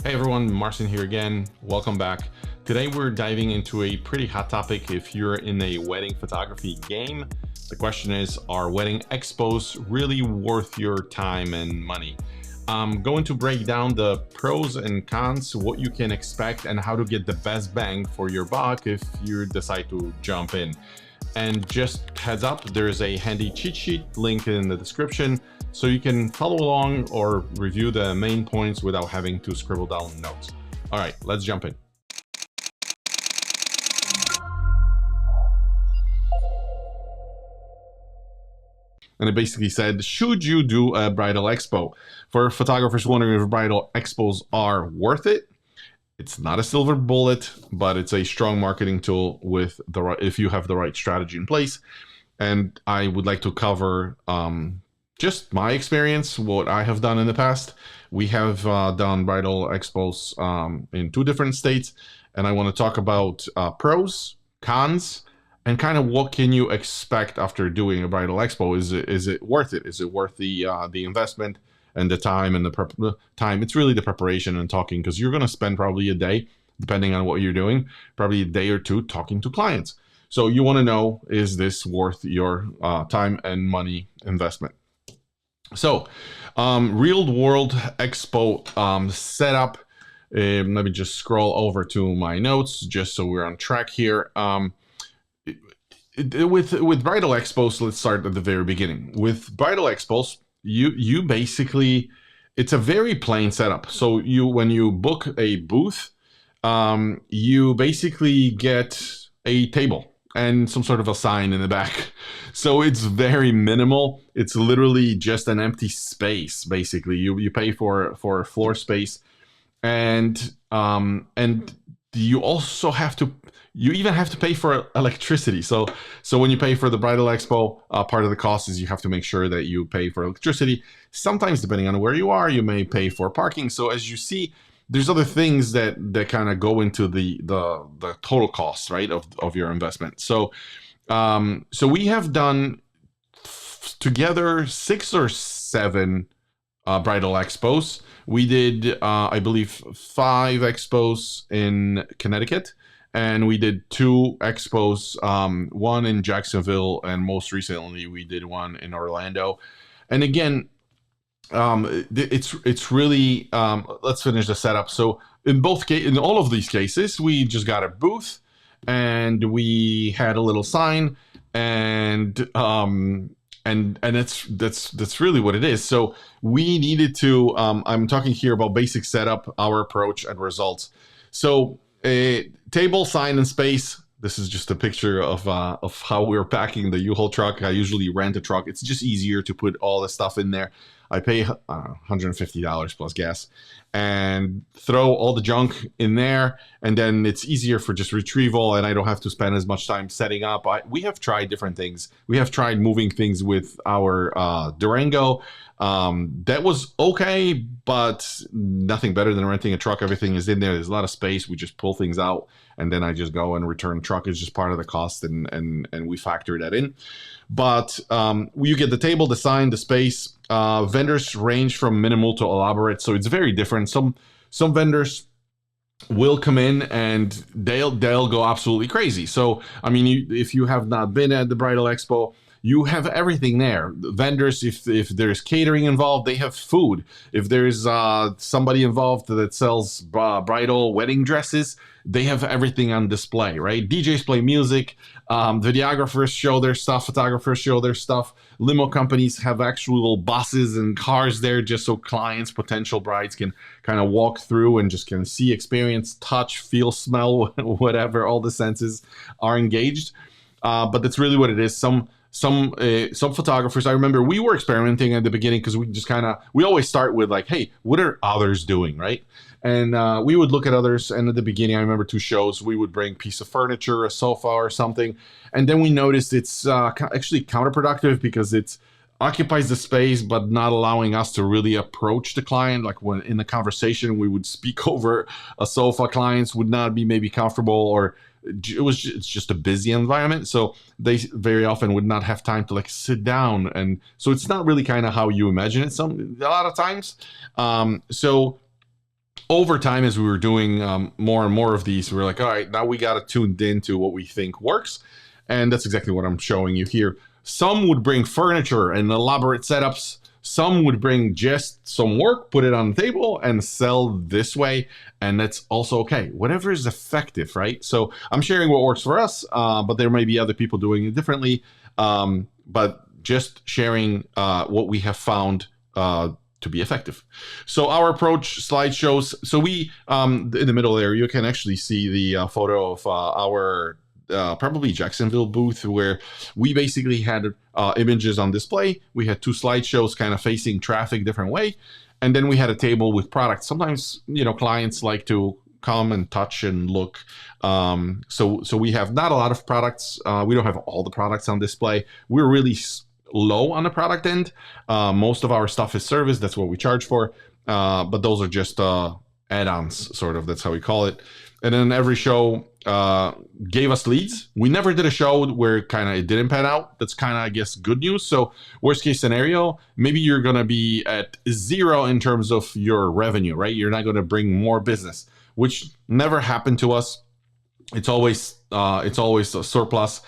Hey everyone, Marcin here again. Welcome back. Today we're diving into a pretty hot topic if you're in a wedding photography game. The question is, are wedding expos really worth your time and money? I'm going to break down the pros and cons, what you can expect, and how to get the best bang for your buck if you decide to jump in. And just heads up, there's a handy cheat sheet link in the description so you can follow along or review the main points without having to scribble down notes. All right, let's jump in. And it basically said, should you do a bridal expo? For photographers wondering if bridal expos are worth it, it's not a silver bullet, but it's a strong marketing tool with if you have the right strategy in place. And I would like to cover just my experience, what I have done in the past. We have done bridal expos in 2 different states, and I want to talk about pros, cons, and kind of what can you expect after doing a bridal expo. Is it worth it? Is it worth the investment and the time and the time? It's really the preparation and talking, because you're going to spend probably a day, depending on what you're doing, probably a day or 2 talking to clients. So you want to know, is this worth your time and money investment? So real world expo setup. Let me just scroll over to my notes just so we're on track here. With bridal expos, let's start at the very beginning. With bridal expos, you basically, it's a very plain setup. So when you book a booth, you basically get a table and some sort of a sign in the back. So it's very minimal. It's literally just an empty space. Basically, you pay for floor space, and you also have to. You even have to pay for electricity. So when you pay for the bridal expo, part of the cost is you have to make sure that you pay for electricity. Sometimes, depending on where you are, you may pay for parking. So as you see, there's other things that kind of go into the total cost, right, of your investment. So we have done together 6 or 7 bridal expos. We did, I believe, 5 expos in Connecticut. And we did 2 expos, one in Jacksonville, and most recently we did one in Orlando. And again, it's really, let's finish the setup. So in all of these cases, we just got a booth and we had a little sign, and that's really what it is. So we needed to, I'm talking here about basic setup, our approach, and results. So a table, sign, and space. This is just a picture of how we're packing the U-Haul truck. I usually rent a truck. It's just easier to put all the stuff in there. I pay $150 plus gas and throw all the junk in there, and then it's easier for just retrieval, and I don't have to spend as much time setting up. We have tried different things. We have tried moving things with our Durango. That was okay, but nothing better than renting a truck. Everything is in there. There's a lot of space. We just pull things out, and then I just go and return. Truck is just part of the cost, and we factor that in. But you get the table, the sign, the space. Vendors range from minimal to elaborate, so it's very different. Some vendors will come in and they'll go absolutely crazy. So I mean, if you have not been at the Bridal Expo, you have everything there. Vendors, if there's catering involved, they have food. If there's somebody involved that sells bridal wedding dresses, they have everything on display, right? DJs play music, videographers show their stuff, photographers show their stuff. Limo companies have actual buses and cars there just so clients, potential brides, can kind of walk through and just can see, experience, touch, feel, smell, whatever. All the senses are engaged. But that's really what it is. Some photographers, I remember we were experimenting at the beginning, because we always start with like, hey, what are others doing, right? And we would look at others, and at the beginning, I remember 2 shows, we would bring a piece of furniture, a sofa or something, and then we noticed it's actually counterproductive, because it occupies the space but not allowing us to really approach the client. Like when in the conversation we would speak over a sofa, clients would not be maybe comfortable, or it's just a busy environment, so they very often would not have time to like sit down, and so it's not really kind of how you imagine it a lot of times. So over time, as we were doing more and more of these, we were like, all right, now we got to tune into what we think works. And that's exactly what I'm showing you here. Some would bring furniture and elaborate setups. Some would bring just some work, put it on the table, and sell this way. And that's also okay. Whatever is effective, right? So I'm sharing what works for us, but there may be other people doing it differently. But just sharing what we have found to be effective. So our approach slideshows. So we, in the middle there, you can actually see the photo of our probably Jacksonville booth, where we basically had images on display. We had two slideshows kind of facing traffic different way. And then we had a table with products. Sometimes, clients like to come and touch and look. So we have not a lot of products. We don't have all the products on display. We're really low on the product end. Most of our stuff is service. That's what we charge for. But those are just add-ons, sort of. That's how we call it. And then every show gave us leads. We never did a show where kind of it didn't pan out. That's kind of, I guess, good news. So worst case scenario, maybe you're going to be at 0 in terms of your revenue, right? You're not going to bring more business, which never happened to us. It's always a surplus.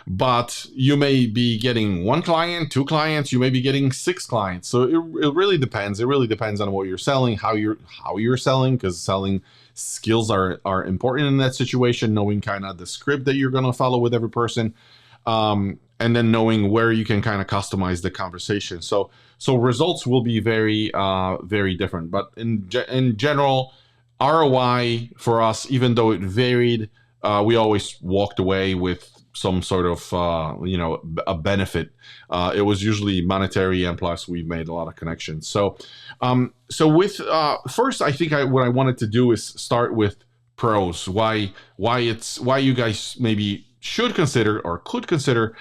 But you may be getting 1 client, 2 clients, you may be getting 6 clients. So it really depends. It really depends on what you're selling, how you're selling, because selling skills are important in that situation, knowing kind of the script that you're going to follow with every person, and then knowing where you can kind of customize the conversation. So results will be very, very different. But in general, ROI for us, even though it varied, we always walked away with some sort of a benefit. It was usually monetary, and plus we've made a lot of connections. So with first, I think what I wanted to do is start with pros. Why you guys maybe should consider or could consider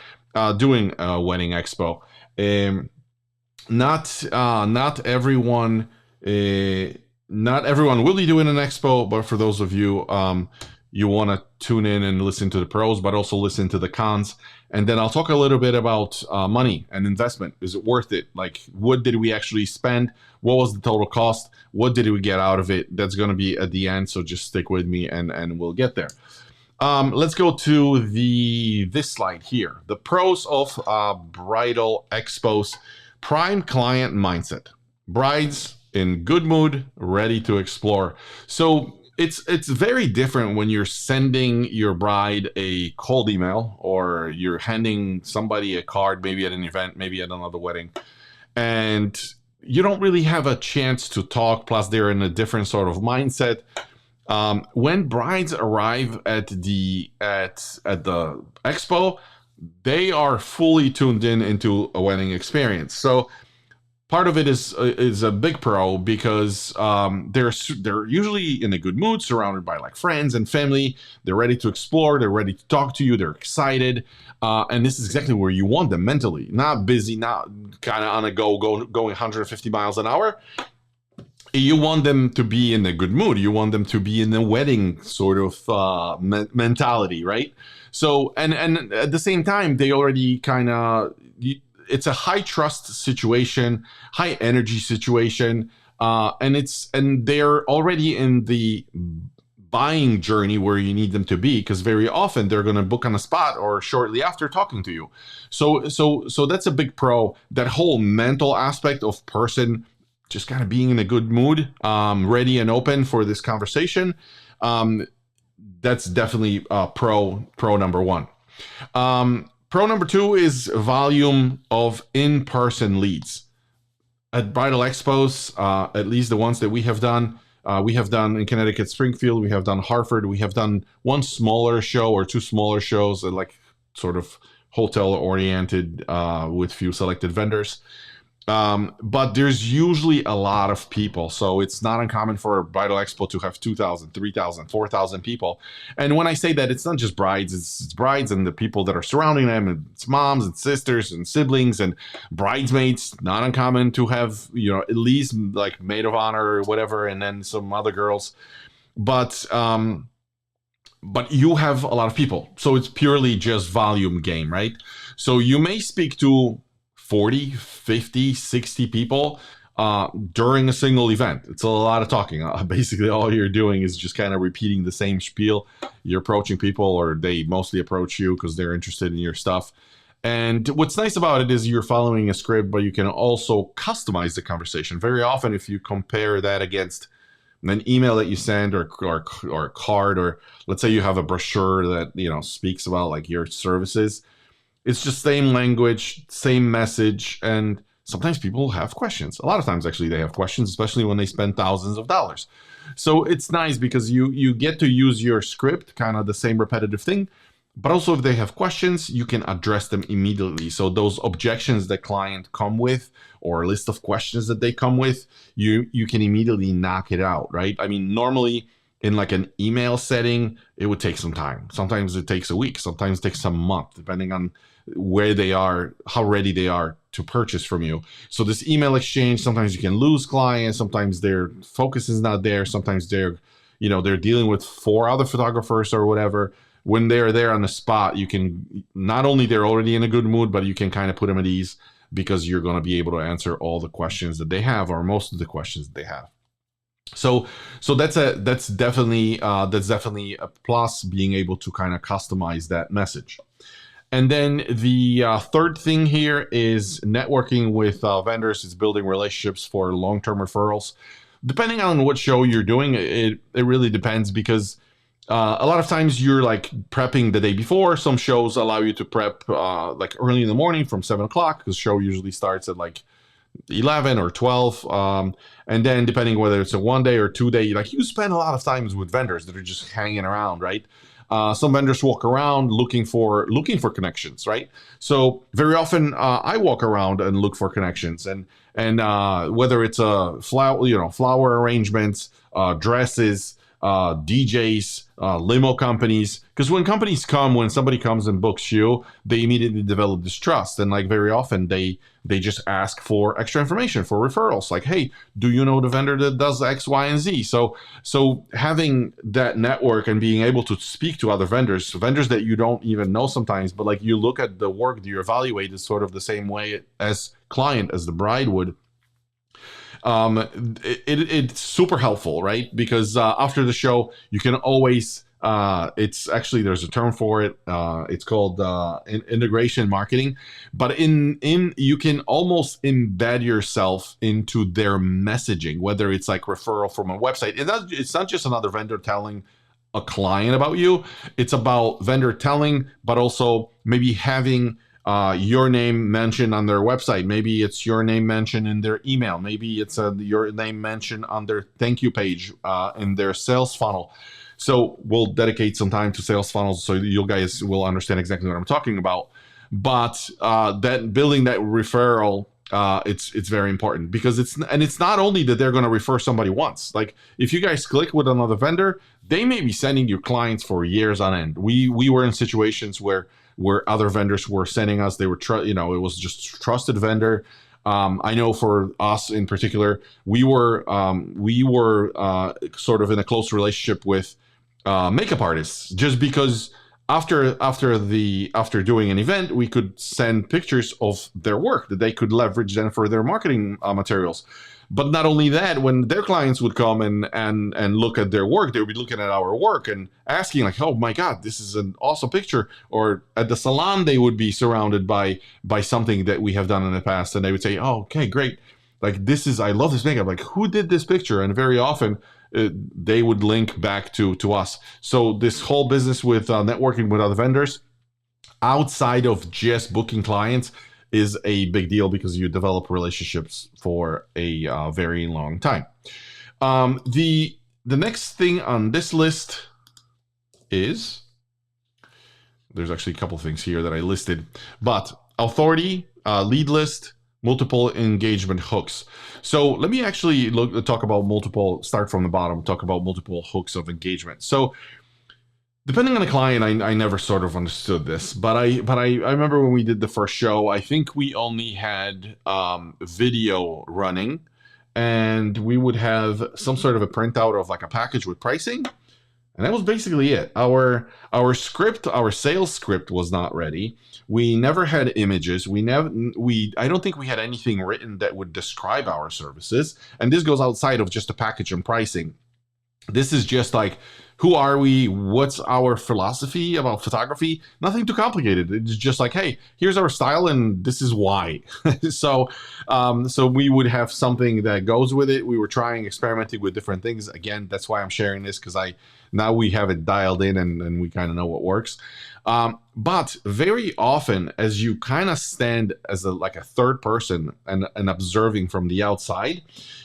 doing a wedding expo. Not everyone will be doing an expo, but for those of you you want to tune in and listen to the pros, but also listen to the cons. And then I'll talk a little bit about money and investment. Is it worth it? Like, what did we actually spend? What was the total cost? What did we get out of it? That's going to be at the end. So just stick with me and we'll get there. Let's go to this slide here. The pros of bridal expos. Prime client mindset. Brides in good mood, ready to explore. So it's very different when you're sending your bride a cold email, or you're handing somebody a card, maybe at an event, maybe at another wedding, and you don't really have a chance to talk. Plus, they're in a different sort of mindset. When brides arrive at the expo, they are fully tuned into a wedding experience. So part of it is a big pro, because they're usually in a good mood, surrounded by like friends and family. They're ready to explore. They're ready to talk to you. They're excited, and this is exactly where you want them mentally. Not busy, not kind of on a going 150 miles an hour. You want them to be in a good mood. You want them to be in a wedding sort of mentality, right? So and at the same time, they already kind of. It's a high trust situation, high energy situation, and they're already in the buying journey where you need them to be, because very often they're going to book on the spot or shortly after talking to you. So that's a big pro. That whole mental aspect of person just kind of being in a good mood, ready and open for this conversation. That's definitely pro number 1. Pro number 2 is volume of in-person leads. At bridal expos, at least the ones that we have done in Connecticut, Springfield, we have done Hartford, we have done 1 smaller show or 2 smaller shows, like sort of hotel-oriented with few selected vendors. But there's usually a lot of people, so it's not uncommon for a bridal expo to have 2,000, 3,000, 4,000 people. And when I say that, it's not just brides, it's brides and the people that are surrounding them, and it's moms and sisters and siblings and bridesmaids. Not uncommon to have, at least like maid of honor or whatever, and then some other girls. But you have a lot of people, so it's purely just volume game, right? So you may speak to 40, 50, 60 people during a single event. It's a lot of talking. Basically, all you're doing is just kind of repeating the same spiel. You're approaching people, or they mostly approach you because they're interested in your stuff. And what's nice about it is you're following a script, but you can also customize the conversation. Very often, if you compare that against an email that you send, or a card, or let's say you have a brochure that speaks about like your services, it's just same language, same message, and sometimes people have questions. A lot of times, actually, they have questions, especially when they spend thousands of dollars. So it's nice because you get to use your script, kind of the same repetitive thing, but also if they have questions, you can address them immediately. So those objections that client come with, or a list of questions that they come with, you can immediately knock it out, right? I mean, normally in like an email setting, it would take some time. Sometimes it takes a week, sometimes it takes a month, depending on where they are, how ready they are to purchase from you. So this email exchange, sometimes you can lose clients, sometimes their focus is not there, sometimes they're dealing with 4 other photographers or whatever. When they're there on the spot, you can, not only they're already in a good mood, but you can kind of put them at ease because you're going to be able to answer all the questions that they have, or most of the questions that they have. So that's definitely a plus, being able to kind of customize that message. And then the third thing here is networking with vendors. Is building relationships for long-term referrals. Depending on what show you're doing, it really depends, because a lot of times you're like prepping the day before. Some shows allow you to prep like early in the morning from 7 o'clock, because the show usually starts at like 11 or 12. And then depending whether it's a 1 day or 2 day, like you spend a lot of times with vendors that are just hanging around, right? Some vendors walk around looking for connections, right? So very often I walk around and look for connections, and whether it's a flower arrangements, dresses, DJs, limo companies, because when somebody comes and books you, they immediately develop this trust, and like very often they just ask for extra information, for referrals, like, hey, do you know the vendor that does X, Y, and Z? So having that network and being able to speak to other vendors that you don't even know sometimes, but like you look at the work that you evaluate is sort of the same way as the bride would. It's super helpful, right? Because after the show, you can always, it's actually, there's a term for it. It's called integration marketing. But you can almost embed yourself into their messaging, whether it's like referral from a website. It's not just another vendor telling a client about you. It's about vendor telling, but also maybe having your name mentioned on their website. Maybe it's your name mentioned in their email. Maybe it's your name mentioned on their thank you page in their sales funnel. So we'll dedicate some time to sales funnels so you guys will understand exactly what I'm talking about. But that building that referral, it's very important, because it's not only that they're going to refer somebody once. Like if you guys click with another vendor, they may be sending you clients for years on end. We were in situations where other vendors were sending us, they were it was just trusted vendor. I know for us in particular, we were sort of in a close relationship with makeup artists, just because after doing an event, we could send pictures of their work that they could leverage then for their marketing materials. But not only that, when their clients would come and look at their work, they would be looking at our work and asking like, oh my God, this is an awesome picture. Or at the salon, they would be surrounded by something that we have done in the past. And they would say, oh, okay, great. Like I love this makeup. Like, who did this picture? And very often they would link back to us. So this whole business with networking with other vendors outside of just booking clients is a big deal, because you develop relationships for a very long time. The next thing on this list is, there's actually a couple things here that I listed, but authority, lead list, multiple engagement hooks. So let me actually start from the bottom, talk about multiple hooks of engagement. So depending on the client, I never sort of understood this, but I remember when we did the first show, I think we only had video running, and we would have some sort of a printout of like a package with pricing, And that was basically it. Our script, our sales script was not ready. We never had images. I don't think we had anything written that would describe our services. And this goes outside of just the package and pricing. This is just like, who are we? What's our philosophy about photography? Nothing too complicated. It's just like, hey, here's our style, and this is why. So we would have something that goes with it. We were experimenting with different things. Again, that's why I'm sharing this, because now we have it dialed in, and we kind of know what works. But very often, as you kind of stand as like a third person and observing from the outside,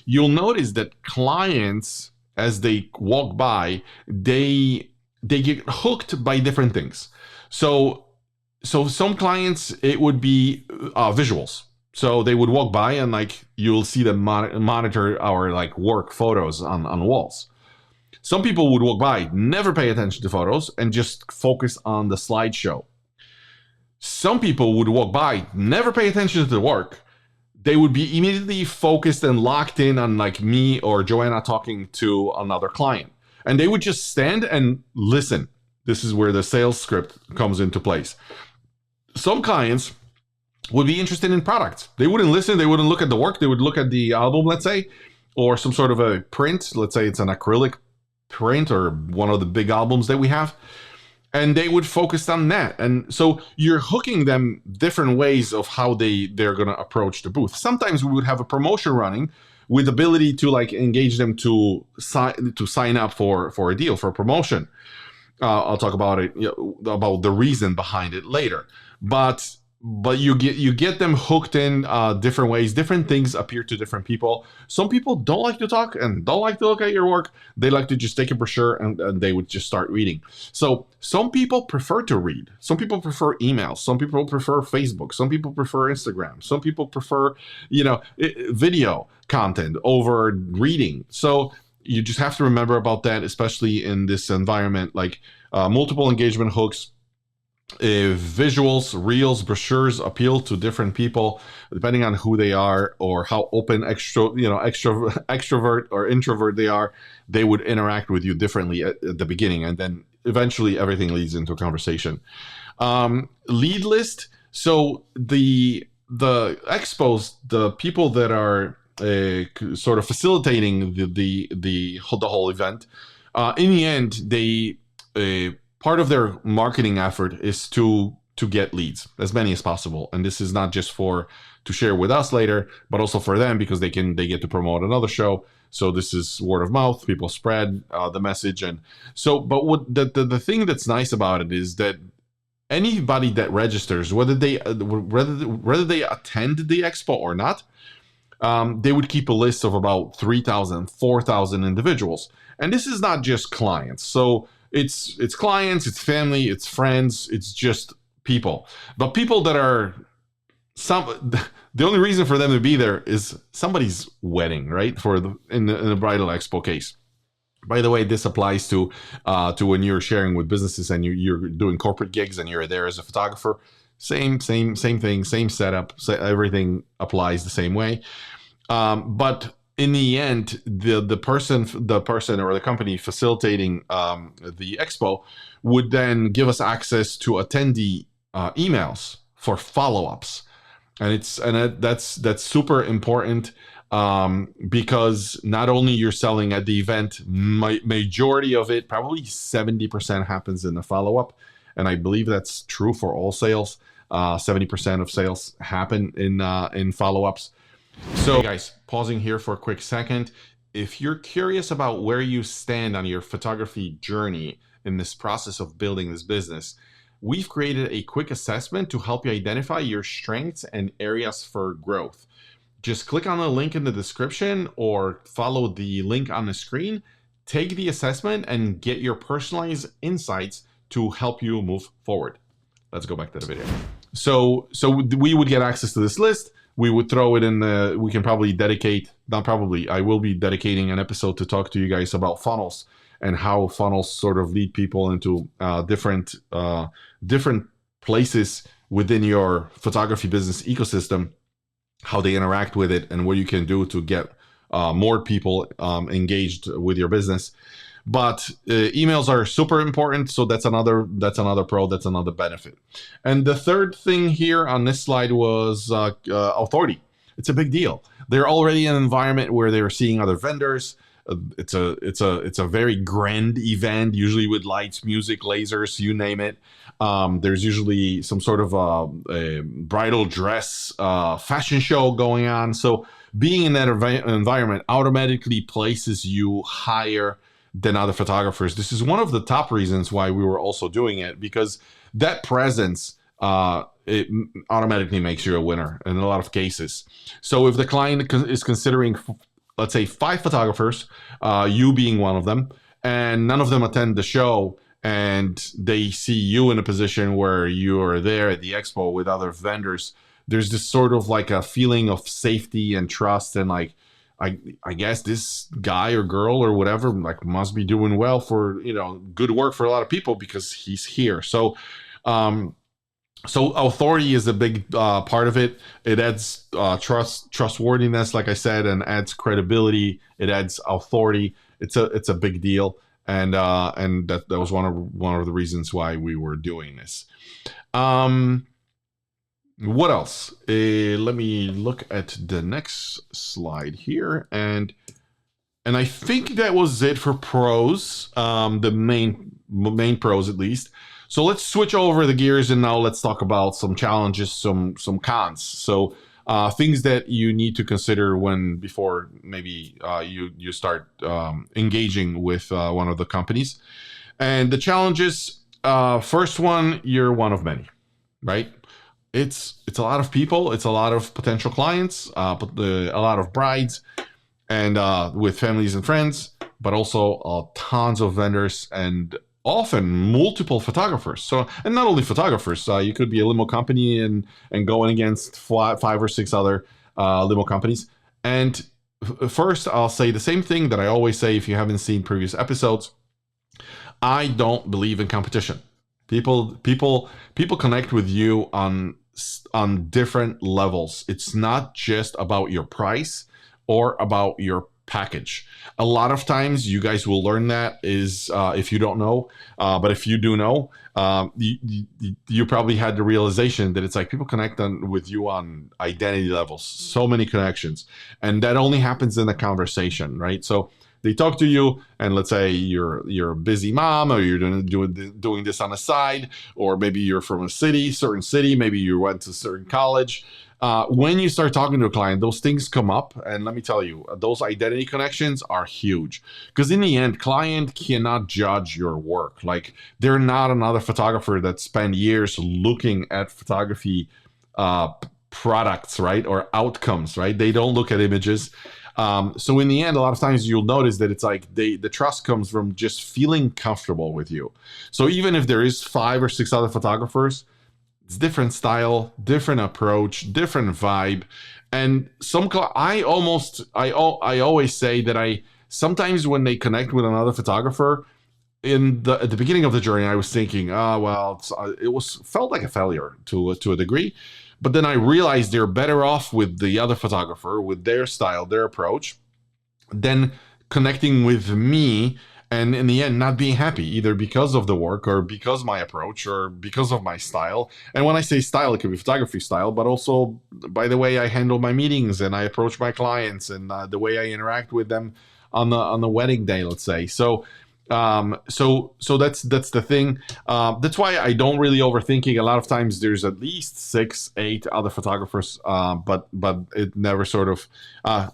you'll notice that clients, as they walk by, they get hooked by different things. So some clients, it would be visuals. So they would walk by and like you'll see them monitor our like work photos on walls. Some people would walk by, never pay attention to photos, and just focus on the slideshow. Some people would walk by, never pay attention to the work. They would be immediately focused and locked in on like me or Joanna talking to another client. And they would just stand and listen. This is where the sales script comes into place. Some clients would be interested in products. They wouldn't listen. They wouldn't look at the work. They would look at the album, let's say, or some sort of a print. Let's say it's an acrylic print or one of the big albums that we have. And they would focus on that. And so you're hooking them different ways of how they're going to approach the booth. Sometimes we would have a promotion running with ability to like engage them to sign up for a deal, for a promotion. I'll talk about it, about the reason behind it later. But you get them hooked in different ways. Different things appeal to different people. Some people don't like to talk and don't like to look at your work. They like to just take a brochure and they would just start reading. So some people prefer to read. Some people prefer emails. Some people prefer Facebook. Some people prefer Instagram. Some people prefer, video content over reading. So you just have to remember about that, especially in this environment, like multiple engagement hooks. Visuals, reels, brochures appeal to different people depending on who they are or how open, extrovert or introvert they are. They would interact with you differently at the beginning, and then eventually everything leads into a conversation. Lead list. So the expos, the people that are sort of facilitating the whole event, in the end, they part of their marketing effort is to get leads, as many as possible. And this is not just to share with us later, but also for them, because they get to promote another show. So this is word of mouth. People spread the message. And so, but what the thing that's nice about it is that anybody that registers, whether they attend the expo or not, they would keep a list of about 3,000, 4,000 individuals. And this is not just clients. So it's clients, it's family, it's friends, it's just people. But people that are the only reason for them to be there is somebody's wedding, right? In the Bridal Expo case. By the way, this applies to when you're sharing with businesses and you're doing corporate gigs and you're there as a photographer. Same thing, same setup. So everything applies the same way. But in the end, the person or the company facilitating the expo would then give us access to attendee emails for follow-ups, and that's super important because not only you're selling at the event, majority of it, probably 70% happens in the follow-up, and I believe that's true for all sales. 70% of sales happen in follow-ups. So, hey guys, pausing here for a quick second. If you're curious about where you stand on your photography journey in this process of building this business, we've created a quick assessment to help you identify your strengths and areas for growth. Just click on the link in the description or follow the link on the screen, take the assessment, and get your personalized insights to help you move forward. Let's go back to the video. So we would get access to this list. We would throw it in we can probably I will be dedicating an episode to talk to you guys about funnels and how funnels sort of lead people into different places within your photography business ecosystem, how they interact with it, and what you can do to get more people engaged with your business. but emails are super important. So that's another pro. That's another benefit. And the third thing here on this slide was authority. It's a big deal. They're already in an environment where they're seeing other vendors. It's a very grand event, usually with lights, music, lasers, you name it. There's usually some sort of a bridal dress fashion show going on. So being in that environment automatically places you higher than other photographers. This is one of the top reasons why we were also doing it, because that presence it automatically makes you a winner in a lot of cases. So if the client is considering, let's say, 5 photographers, you being one of them, and none of them attend the show, and they see you in a position where you are there at the expo with other vendors, there's this sort of like a feeling of safety and trust, and like, I guess this guy or girl or whatever like must be doing well for, good work for a lot of people because he's here. So authority is a big part of it. It adds trustworthiness, like I said, and adds credibility. It adds authority. It's a big deal, and that was one of the reasons why we were doing this. What else? Let me look at the next slide here, and I think that was it for pros. The main pros, at least. So let's switch over the gears, and now let's talk about some challenges, some cons. So things that you need to consider before maybe you start engaging with one of the companies. And the challenges, first one, you're one of many, right? It's a lot of people, it's a lot of potential clients, a lot of brides, and with families and friends, but also tons of vendors and often multiple photographers. So, and not only photographers, you could be a limo company and going against 5 or 6 other limo companies. And first, I'll say the same thing that I always say if you haven't seen previous episodes. I don't believe in competition. People connect with you on different levels. It's not just about your price or about your package. A lot of times you guys will learn that is if you don't know, but if you do know, you probably had the realization that it's like people connect with you on identity levels, so many connections, and that only happens in a conversation, right? So they talk to you, and let's say you're a busy mom, or you're doing this on the side, or maybe you're from a certain city, maybe you went to a certain college. When you start talking to a client, those things come up, and let me tell you, those identity connections are huge, because in the end, client cannot judge your work. Like, they're not another photographer that spent years looking at photography products, right, or outcomes, right? They don't look at images. So in the end, a lot of times you'll notice that it's like the trust comes from just feeling comfortable with you. So even if there is 5 or 6 other photographers, it's different style, different approach, different vibe. And I always say that sometimes when they connect with another photographer, at the beginning of the journey, I was thinking, felt like a failure to a degree. But then I realized they're better off with the other photographer, with their style, their approach, than connecting with me and in the end not being happy, either because of the work or because of my approach or because of my style. And when I say style, it could be photography style, but also by the way I handle my meetings and I approach my clients and the way I interact with them on the wedding day, let's say. So that's the thing. That's why I don't really overthinking. A lot of times there's at least 6, 8 other photographers, but it never sort of.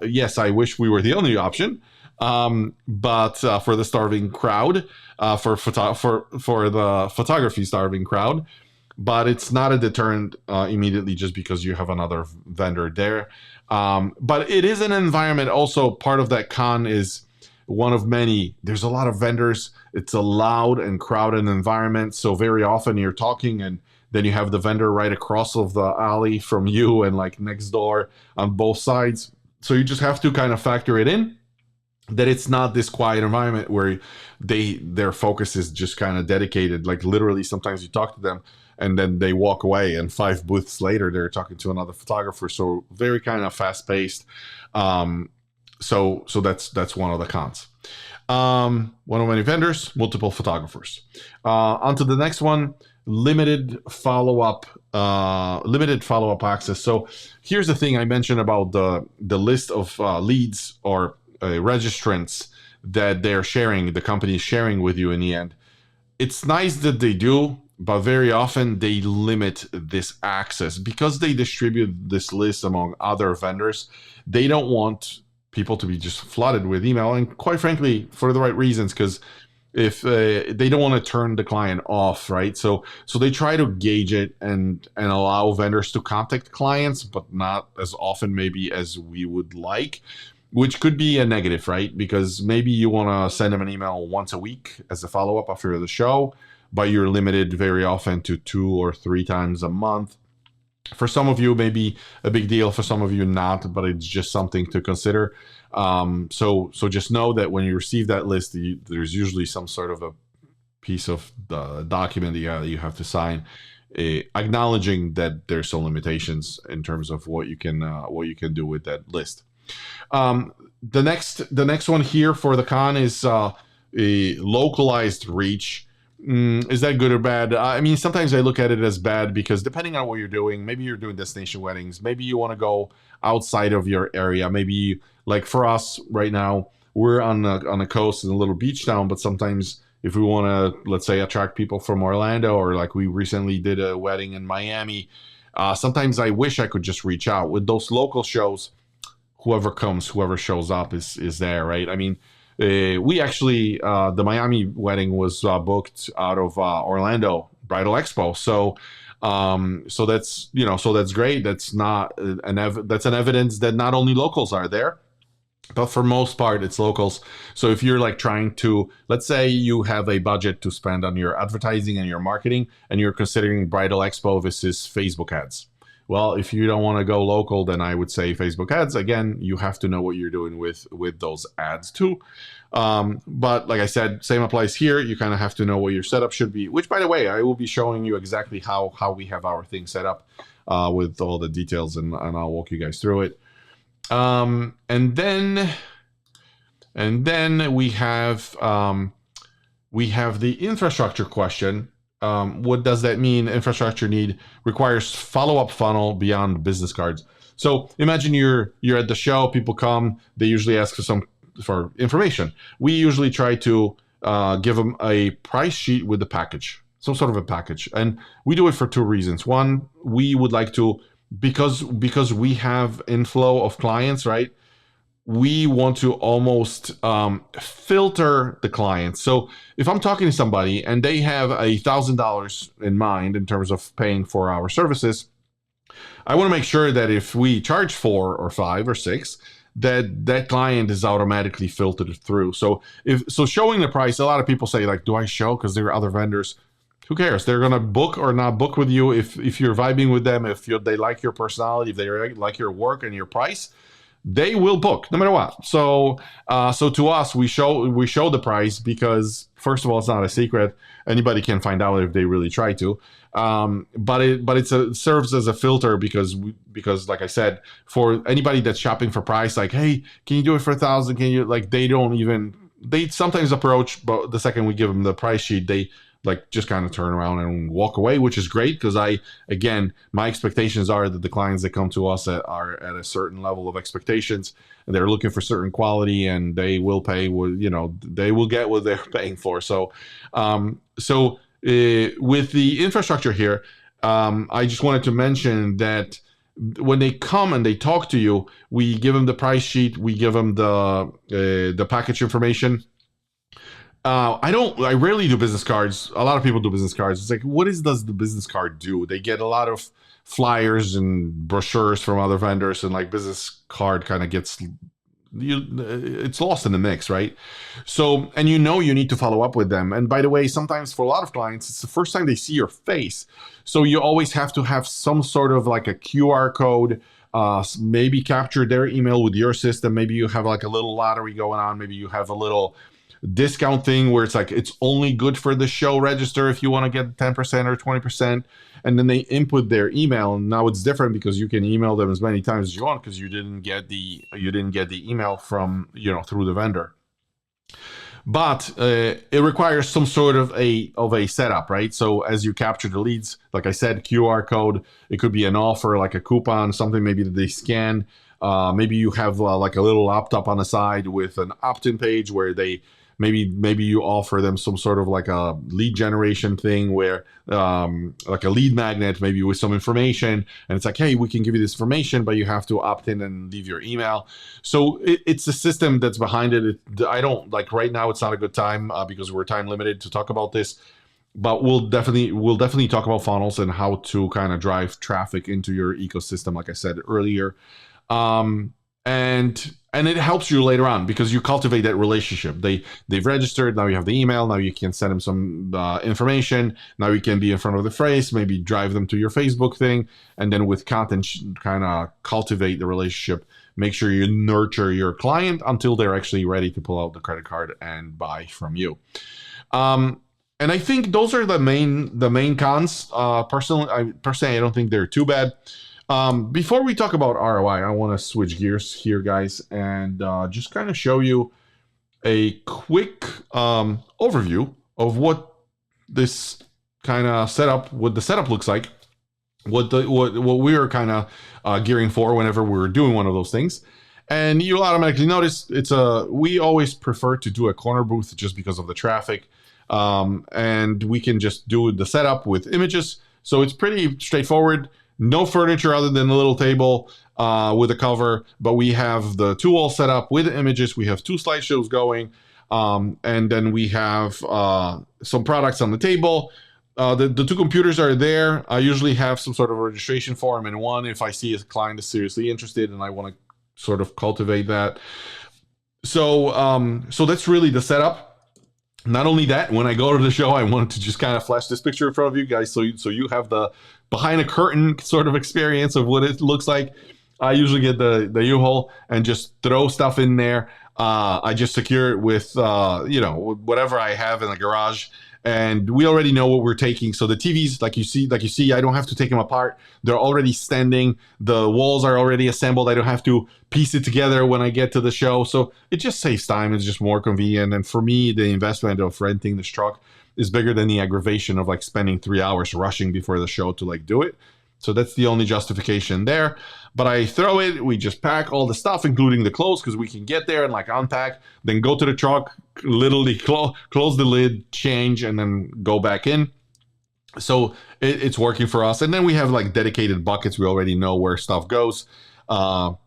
Yes, I wish we were the only option. But for the starving crowd, for the photography starving crowd, but it's not a deterrent immediately just because you have another vendor there. But it is an environment. Also, part of that con is one of many. There's a lot of vendors. It's a loud and crowded environment. So very often you're talking and then you have the vendor right across of the alley from you and like next door on both sides. So you just have to kind of factor it in that it's not this quiet environment where their focus is just kind of dedicated. Like literally sometimes you talk to them and then they walk away and 5 booths later they're talking to another photographer. So very kind of fast paced. So that's one of the cons. One of many vendors, multiple photographers. On to the next one, limited follow-up access. So here's the thing I mentioned about the list of leads or registrants that they're sharing, the company is sharing with you in the end. It's nice that they do, but very often they limit this access because they distribute this list among other vendors. They don't want people to be just flooded with email, and quite frankly, for the right reasons, because if they don't want to turn the client off, right? So they try to gauge it and allow vendors to contact clients, but not as often maybe as we would like, which could be a negative, right? Because maybe you want to send them an email once a week as a follow-up after the show, but you're limited very often to 2 or 3 times a month. For some of you, maybe a big deal. For some of you, not, but it's just something to consider. So just know that when you receive that list, there's usually some sort of a piece of the document that you have to sign, acknowledging that there's some limitations in terms of what you can do with that list. The next one here for the con is a localized reach. Is that good or bad? I mean, sometimes I look at it as bad because depending on what you're doing, maybe you're doing destination weddings, maybe you want to go outside of your area. Maybe like for us right now, we're on the coast in a little beach town, but sometimes if we want to, let's say, attract people from Orlando, or like we recently did a wedding in Miami, sometimes I wish I could just reach out. With those local shows, whoever comes, whoever shows up is there, right? I mean, we actually, the Miami wedding was booked out of Orlando Bridal Expo. So that's great. That's an evidence that not only locals are there, but for most part it's locals. So if you're like trying to, let's say you have a budget to spend on your advertising and your marketing, and you're considering Bridal Expo versus Facebook ads. Well, if you don't want to go local, then I would say Facebook ads. Again, you have to know what you're doing with those ads too. But like I said, same applies here. You kind of have to know what your setup should be, which, by the way, I will be showing you exactly how we have our thing set up with all the details, and I'll walk you guys through it. And then we have the infrastructure question. What does that mean? Infrastructure need requires follow-up funnel beyond business cards. So imagine you're at the show, people come, they usually ask for information. We usually try to give them a price sheet with the package, some sort of a package. And we do it for 2 reasons. One, we would like to, because we have inflow of clients, right? We want to almost filter the clients. So if I'm talking to somebody and they have $1,000 in mind in terms of paying for our services, I want to make sure that if we charge 4 or 5 or 6, that client is automatically filtered through. So showing the price, a lot of people say like, do I show because there are other vendors? Who cares? They're gonna book or not book with you if you're vibing with them, if they like your personality, if they like your work and your price. They will book no matter what. So to us, we show the price because, first of all, it's not a secret. Anybody can find out if they really try to. But it serves as a filter because like I said, for anybody that's shopping for price, like, hey, can you do it for 1,000? Can you, like, they sometimes approach, but the second we give them the price sheet, they like just kind of turn around and walk away, which is great because my expectations are that the clients that come to us are at a certain level of expectations, and they're looking for certain quality, and they will pay they will get what they're paying for. So with the infrastructure here, I just wanted to mention that when they come and they talk to you, we give them the price sheet, we give them the package information. I rarely do business cards. A lot of people do business cards. It's like, does the business card do? They get a lot of flyers and brochures from other vendors, and like business card kind of gets, it's lost in the mix, right? So, and you need to follow up with them. And by the way, sometimes for a lot of clients, it's the first time they see your face. So you always have to have some sort of like a QR code, maybe capture their email with your system. Maybe you have like a little lottery going on. Maybe you have a little discount thing where it's like it's only good for the show register if you want to get 10% or 20%, and then they input their email. And now it's different because you can email them as many times as you want because you didn't get the email from through the vendor. but it requires some sort of a setup, right? So as you capture the leads, like I said, QR code, it could be an offer, like a coupon, something maybe that they scan. Maybe you have like a little laptop on the side with an opt-in page where they maybe you offer them some sort of like a lead generation thing where like a lead magnet, maybe with some information, and it's like, hey, we can give you this information, but you have to opt in and leave your email. So it's a system that's behind it. I don't like right now. It's not a good time because we're time limited to talk about this. But we'll definitely talk about funnels and how to kind of drive traffic into your ecosystem, like I said earlier. Um, and it helps you later on because you cultivate that relationship. They've registered, now you have the email, now you can send them some information, now you can be in front of the phrase, maybe drive them to your Facebook thing, and then with content kind of cultivate the relationship. Make sure you nurture your client until they're actually ready to pull out the credit card and buy from you. And I think those are the main cons. Personally, I don't think they're too bad. Before we talk about ROI, I want to switch gears here, guys, and just kind of show you a quick overview of what this kind of setup, what the setup looks like, what we are kind of gearing for whenever we're doing one of those things. And you'll automatically notice we always prefer to do a corner booth just because of the traffic. And we can just do the setup with images. So it's pretty straightforward. No furniture other than a little table with a cover, but we have the two walls set up with images. We have two slideshows going, and then we have some products on the table. The two computers are there. I usually have some sort of registration form in one if I see a client is seriously interested and I want to sort of cultivate that. So that's really the setup. Not only that, when I go to the show, I wanted to just kind of flash this picture in front of you guys so you have the behind a curtain sort of experience of what it looks like. I usually get the U-Haul and just throw stuff in there. I just secure it with whatever I have in the garage. And we already know what we're taking. So the TVs, like you see, I don't have to take them apart. They're already standing. The walls are already assembled. I don't have to piece it together when I get to the show. So it just saves time. It's just more convenient. And for me, the investment of renting this truck is bigger than the aggravation of like spending 3 hours rushing before the show to like do it. So that's the only justification there. But I throw it, we just pack all the stuff, including the clothes, because we can get there and like unpack, then go to the truck, literally close the lid, change, and then go back in. So it's working for us. And then we have like dedicated buckets. We already know where stuff goes.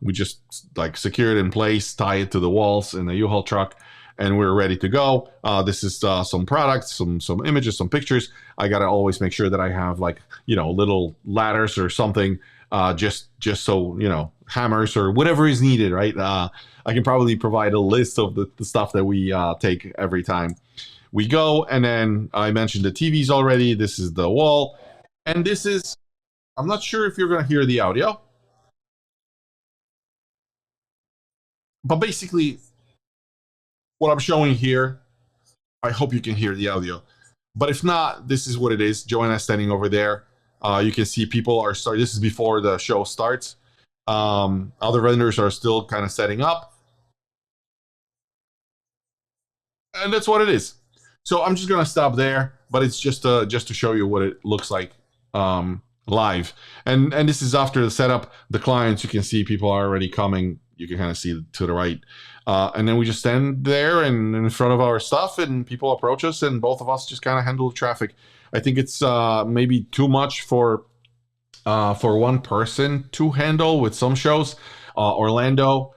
We just like secure it in place, tie it to the walls in the U-Haul truck, and we're ready to go. This is some products, some images, some pictures. I gotta always make sure that I have like, little ladders or something, just so, hammers or whatever is needed, right? I can probably provide a list of the stuff that we take every time we go. And then I mentioned the TVs already. This is the wall. And this is, I'm not sure if you're gonna hear the audio, but basically what I'm showing here, I hope you can hear the audio. But if not, this is what it is. Joanna's standing over there. You can see people are starting. This is before the show starts. Other vendors are still kind of setting up. And that's what it is. So I'm just going to stop there. But it's just to show you what it looks like live. And this is after the setup. The clients, you can see people are already coming. You can kind of see to the right. And then we just stand there and in front of our stuff and people approach us and both of us just kind of handle the traffic. I think it's maybe too much for one person to handle with some shows. Orlando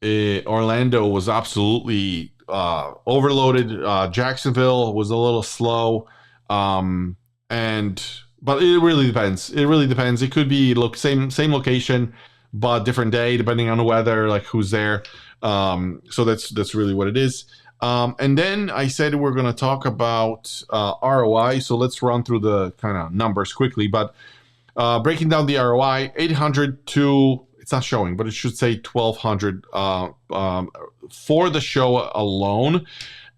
was absolutely overloaded. Jacksonville was a little slow. But it really depends. It could be same location, but different day depending on the weather, like who's there. So that's really what it is. And then I said we're going to talk about ROI. So let's run through the kind of numbers quickly. But breaking down the ROI, 800 to, it's not showing, but it should say 1,200 for the show alone.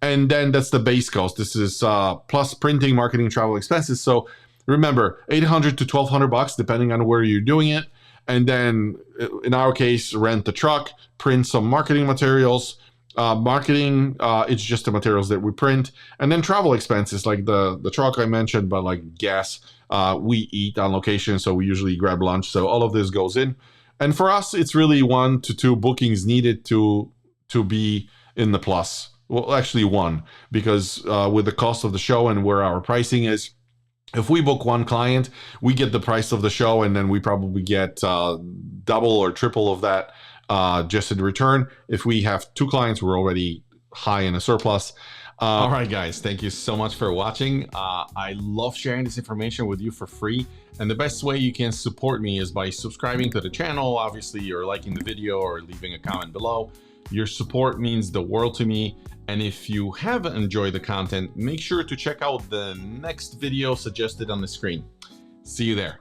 And then that's the base cost. This is plus printing, marketing, travel expenses. So remember, 800 to 1,200 bucks, depending on where you're doing it. And then in our case, rent the truck, print some marketing materials, Marketing, it's just the materials that we print. And then travel expenses like the truck I mentioned, but like gas, we eat on location, so we usually grab lunch. So all of this goes in. And for us, it's really 1 to 2 bookings needed to be in the plus. Well, actually 1, because with the cost of the show and where our pricing is, if we book 1 client, we get the price of the show, and then we probably get double or triple of that just in return. If we have 2 clients, we're already high in a surplus. All right, guys, thank you so much for watching. I love sharing this information with you for free. And the best way you can support me is by subscribing to the channel, obviously, or liking the video or leaving a comment below. Your support means the world to me. And if you have enjoyed the content, make sure to check out the next video suggested on the screen. See you there.